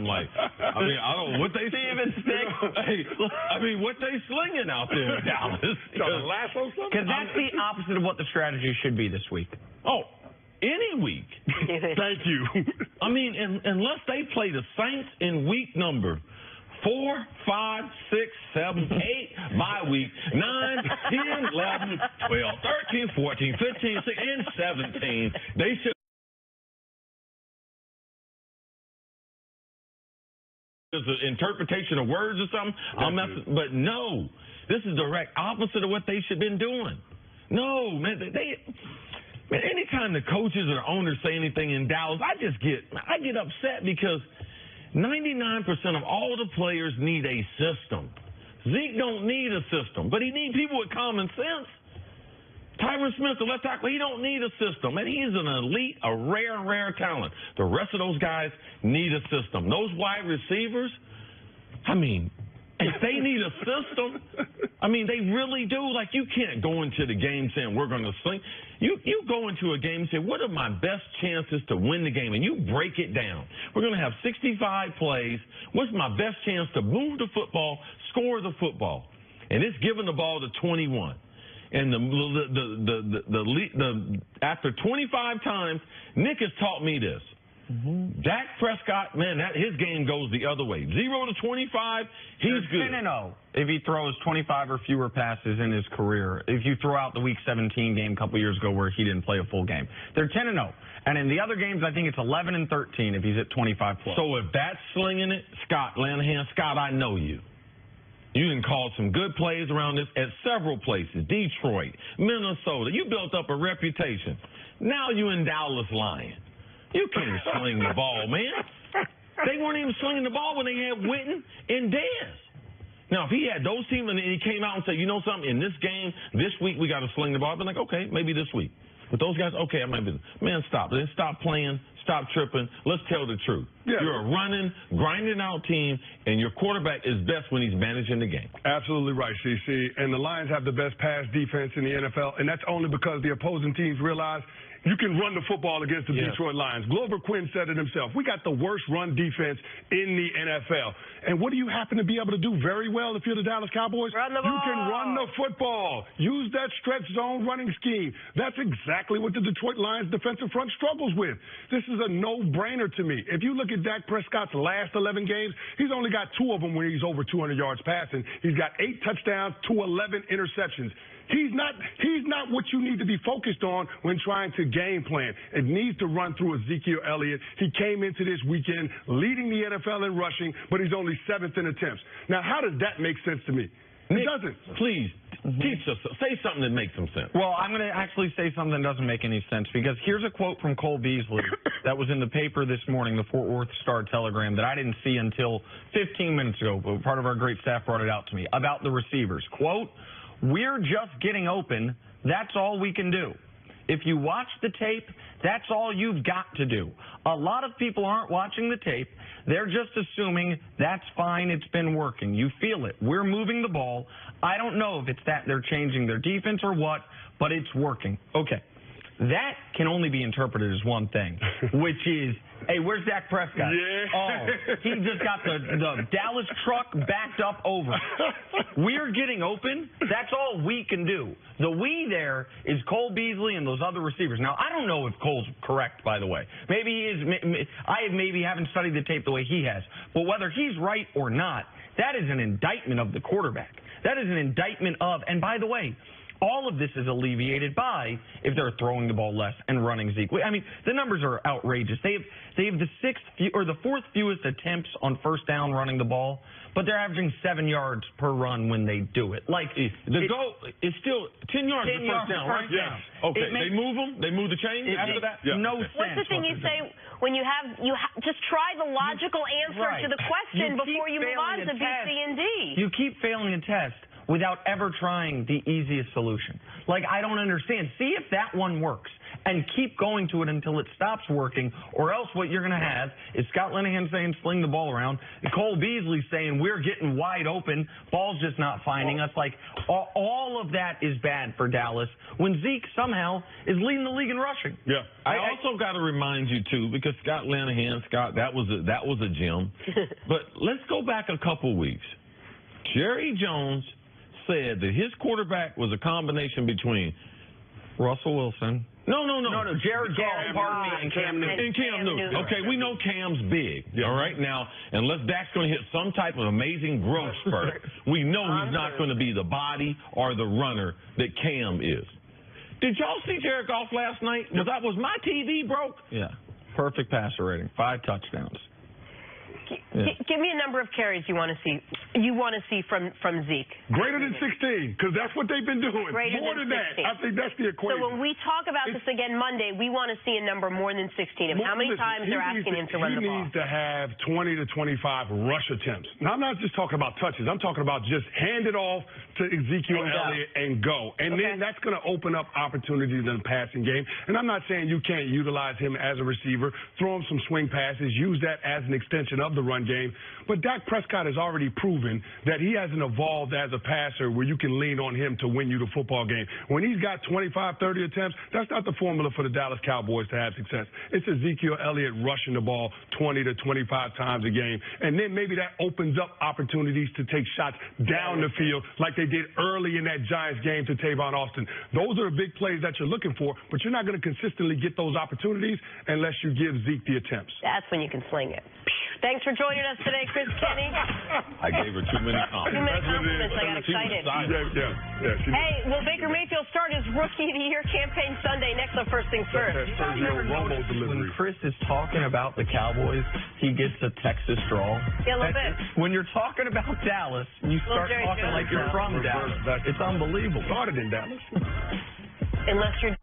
I'm like, I mean, I don't know what they Hey, I mean, what they slinging out there in Dallas? Because that's the opposite of what the strategy should be this week. Oh, any week. Thank you. I mean, unless they play the Saints in week number 4, 5, 6, 7, 8, bye week, 9, 10, 11, 12, 13, 14, 15, 16, and 17. They should. There's an interpretation of words or something. But no, this is direct opposite of what they should have been doing. No, man, man, anytime the coaches or the owners say anything in Dallas, I get upset because 99% of all the players need a system. Zeke don't need a system, but he needs people with common sense. Tyron Smith, the left tackle, he don't need a system. And he's an elite, a rare talent. The rest of those guys need a system. Those wide receivers, I mean, if they need a system, I mean, they really do. Like, you can't go into the game saying we're going to sling. You go into a game and say, what are my best chances to win the game? And you break it down. We're going to have 65 plays. What's my best chance to move the football, score the football? And it's giving the ball to 21. And after 25 times, Nick has taught me this. Dak Prescott, man, his game goes the other way. 0 to 25, he's good. 10-0 if he throws 25 or fewer passes in his career. If you throw out the Week 17 game a couple years ago where he didn't play a full game, they're 10-0. And in the other games, I think it's 11 and 13 if he's at 25 plus. So if that's slinging it, Scott Lanahan, Scott, I know you. You done called some good plays around this at several places. Detroit, Minnesota. You built up a reputation. Now you in Dallas lying. You can't sling the ball, man. They weren't even slinging the ball when they had Witten and Dez. Now, if he had those teams and he came out and said, you know something, in this game, this week, we got to sling the ball, I'd be like, okay, maybe this week. But those guys, okay, I might be. Man, stop. Then stop playing. Stop tripping. Let's tell the truth. Yeah. You're a running, grinding out team, and your quarterback is best when he's managing the game. Absolutely right, CC. And the Lions have the best pass defense in the NFL, and that's only because the opposing teams realize you can run the football against the Detroit Lions. Glover Quinn said it himself. We got the worst run defense in the NFL. And what do you happen to be able to do very well if you're the Dallas Cowboys? Run the ball. You can run the football. Use that stretch zone running scheme. That's exactly what the Detroit Lions defensive front struggles with. This is a no-brainer to me. If you look at Dak Prescott's last 11 games, he's only got 2 of them when he's over 200 yards passing. He's got 8 touchdowns to 11 interceptions. He's not what you need to be focused on when trying to game plan. It needs to run through Ezekiel Elliott. He came into this weekend leading the NFL in rushing, but he's only 7th in attempts. Now, how does that make sense to me? It doesn't. Please, teach us. Say something that makes some sense. Well, I'm going to actually say something that doesn't make any sense, because here's a quote from Cole Beasley that was in the paper this morning, the Fort Worth Star-Telegram, that I didn't see until 15 minutes ago, but part of our great staff brought it out to me, about the receivers. Quote, "We're just getting open. That's all we can do. If you watch the tape, that's all you've got to do. A lot of people aren't watching the tape. They're just assuming that's fine, it's been working. You feel it. We're moving the ball. I don't know if it's that they're changing their defense or what, but it's working." Okay. That can only be interpreted as one thing, which is, hey, where's Dak Prescott? Yeah. Oh, he just got the Dallas truck backed up over. We're getting open. That's all we can do. The we there is Cole Beasley and those other receivers. Now, I don't know if Cole's correct, by the way. Maybe he is. I maybe haven't studied the tape the way he has. But whether he's right or not, that is an indictment of the quarterback. That is an indictment of, and by the way, all of this is alleviated by if they're throwing the ball less and running Zeke. I mean, the numbers are outrageous. They have the 4th fewest attempts on first down running the ball, but they're averaging 7 yards per run when they do it. Like the goal is still 10 yards per first down, right? Yes. Okay. They move them. They move the chains after that. Yeah. No What's sense. the thing you say when you just try the logical answer to the question before you move on to B, C, and D? You keep failing a test. without ever trying the easiest solution. Like, I don't understand. See if that one works and keep going to it until it stops working, or else what you're going to have is Scott Linehan saying sling the ball around, and Cole Beasley saying we're getting wide open, ball's just not finding us. Like, all of that is bad for Dallas when Zeke somehow is leading the league in rushing. Yeah. I also got to remind you, too, because Scott Linehan, that was a gem. But let's go back a couple weeks. Jerry Jones said that his quarterback was a combination between Russell Wilson. No, Jared Goff, pardon me, and Cam Newton. And Cam Newton. Okay, we know Cam's big, all right? Now, unless Dak's going to hit some type of amazing growth spurt, we know he's not going to be the body or the runner that Cam is. Did y'all see Jared Goff last night? Was my TV broke? Yeah. Perfect passer rating. 5 touchdowns. Give me a number of carries you want to see. from Zeke. Greater than 16, because that's what they've been doing. More than 16. That. I think that's the equation. So when we talk about this again Monday, we want to see a number more than 16. How many times they're asking him to run the ball? He needs to have 20 to 25 rush attempts. Now, I'm not just talking about touches. I'm talking about just hand it off to Ezekiel Elliott and go. And then that's going to open up opportunities in the passing game. And I'm not saying you can't utilize him as a receiver, throw him some swing passes, use that as an extension of the run game. But Dak Prescott has already proven that he hasn't evolved as a passer where you can lean on him to win you the football game. When he's got 25, 30 attempts, that's not the formula for the Dallas Cowboys to have success. It's Ezekiel Elliott rushing the ball 20 to 25 times a game. And then maybe that opens up opportunities to take shots down the field like they did early in that Giants game to Tavon Austin. Those are the big plays that you're looking for, but you're not going to consistently get those opportunities unless you give Zeke the attempts. That's when you can sling it. Thanks for joining us today, Chris Kenny. I gave her too many compliments. Too many compliments. I got excited. Hey, will Baker Mayfield start his Rookie of the Year campaign Sunday? Next up, First Things First. When Chris is talking about the Cowboys, he gets a Texas drawl. Yeah, a little bit. When you're talking about Dallas, you start talking like you're from Dallas. It's unbelievable. Started in Dallas. Unless you're...